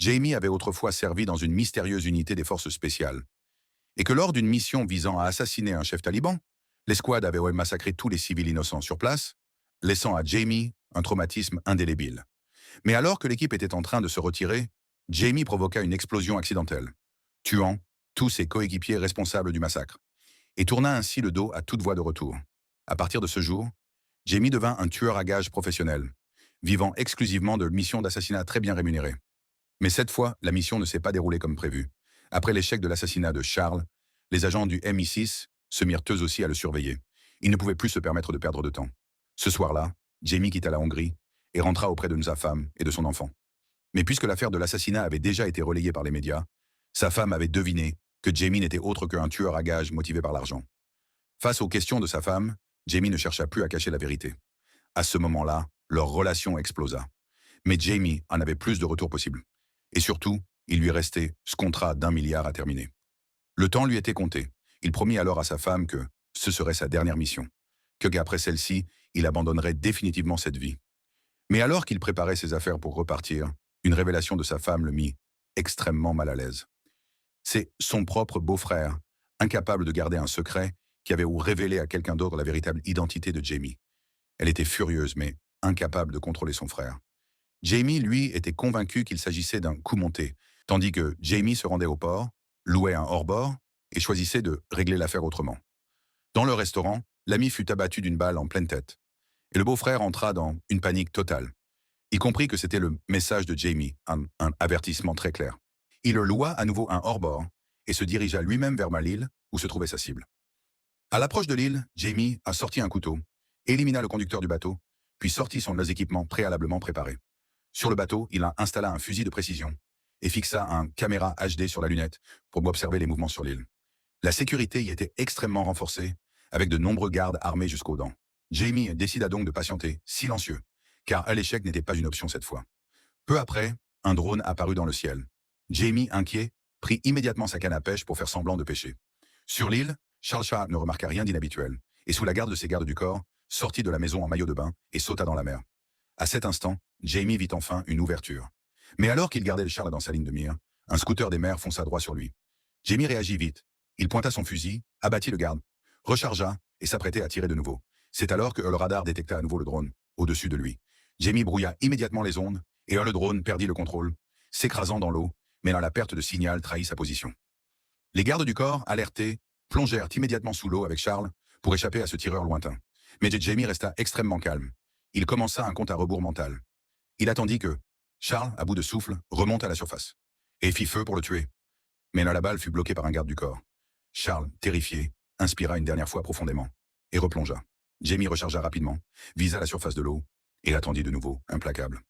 Jamie avait autrefois servi dans une mystérieuse unité des forces spéciales, et que lors d'une mission visant à assassiner un chef taliban, l'escouade avait massacré tous les civils innocents sur place, laissant à Jamie un traumatisme indélébile. Mais alors que l'équipe était en train de se retirer, Jamie provoqua une explosion accidentelle, tuant tous ses coéquipiers responsables du massacre, et tourna ainsi le dos à toute voie de retour. À partir de ce jour, Jamie devint un tueur à gages professionnel, vivant exclusivement de missions d'assassinat très bien rémunérées. Mais cette fois, la mission ne s'est pas déroulée comme prévu. Après l'échec de l'assassinat de Charles, les agents du MI6 se mirent eux aussi à le surveiller. Ils ne pouvaient plus se permettre de perdre de temps. Ce soir-là, Jamie quitta la Hongrie et rentra auprès de sa femme et de son enfant. Mais puisque l'affaire de l'assassinat avait déjà été relayée par les médias, sa femme avait deviné que Jamie n'était autre qu'un tueur à gages motivé par l'argent. Face aux questions de sa femme, Jamie ne chercha plus à cacher la vérité. À ce moment-là, leur relation explosa. Mais Jamie en avait plus de retour possible. Et surtout, il lui restait ce contrat d'1 milliard à terminer. Le temps lui était compté. Il promit alors à sa femme que ce serait sa dernière mission, qu'après celle-ci, il abandonnerait définitivement cette vie. Mais alors qu'il préparait ses affaires pour repartir, une révélation de sa femme le mit extrêmement mal à l'aise. C'est son propre beau-frère, incapable de garder un secret, qui avait révélé à quelqu'un d'autre la véritable identité de Jamie. Elle était furieuse, mais incapable de contrôler son frère. Jamie, lui, était convaincu qu'il s'agissait d'un coup monté, tandis que Jamie se rendait au port, louait un hors-bord et choisissait de régler l'affaire autrement. Dans le restaurant, l'ami fut abattu d'une balle en pleine tête, et le beau-frère entra dans une panique totale. Il comprit que c'était le message de Jamie, un avertissement très clair. Il loua à nouveau un hors-bord et se dirigea lui-même vers l'île où se trouvait sa cible. À l'approche de l'île, Jamie a sorti un couteau, élimina le conducteur du bateau, puis sortit son équipement préalablement préparé. Sur le bateau, il installa un fusil de précision et fixa un caméra HD sur la lunette pour observer les mouvements sur l'île. La sécurité y était extrêmement renforcée, avec de nombreux gardes armés jusqu'aux dents. Jamie décida donc de patienter, silencieux, car à l'échec n'était pas une option cette fois. Peu après, un drone apparut dans le ciel. Jamie, inquiet, prit immédiatement sa canne à pêche pour faire semblant de pêcher. Sur l'île, Charles Shaw ne remarqua rien d'inhabituel, et sous la garde de ses gardes du corps, sortit de la maison en maillot de bain et sauta dans la mer. À cet instant, Jamie vit enfin une ouverture. Mais alors qu'il gardait le Charles dans sa ligne de mire, un scooter des mers fonça droit sur lui. Jamie réagit vite. Il pointa son fusil, abattit le garde, rechargea et s'apprêtait à tirer de nouveau. C'est alors que le radar détecta à nouveau le drone, au-dessus de lui. Jamie brouilla immédiatement les ondes, et le drone perdit le contrôle, s'écrasant dans l'eau, mais la perte de signal trahit sa position. Les gardes du corps, alertés, plongèrent immédiatement sous l'eau avec Charles pour échapper à ce tireur lointain. Mais Jamie resta extrêmement calme. Il commença un compte à rebours mental. Il attendit que Charles, à bout de souffle, remonte à la surface et fit feu pour le tuer. Mais la balle fut bloquée par un garde du corps. Charles, terrifié, inspira une dernière fois profondément et replongea. Jamie rechargea rapidement, visa la surface de l'eau et attendit de nouveau, implacable.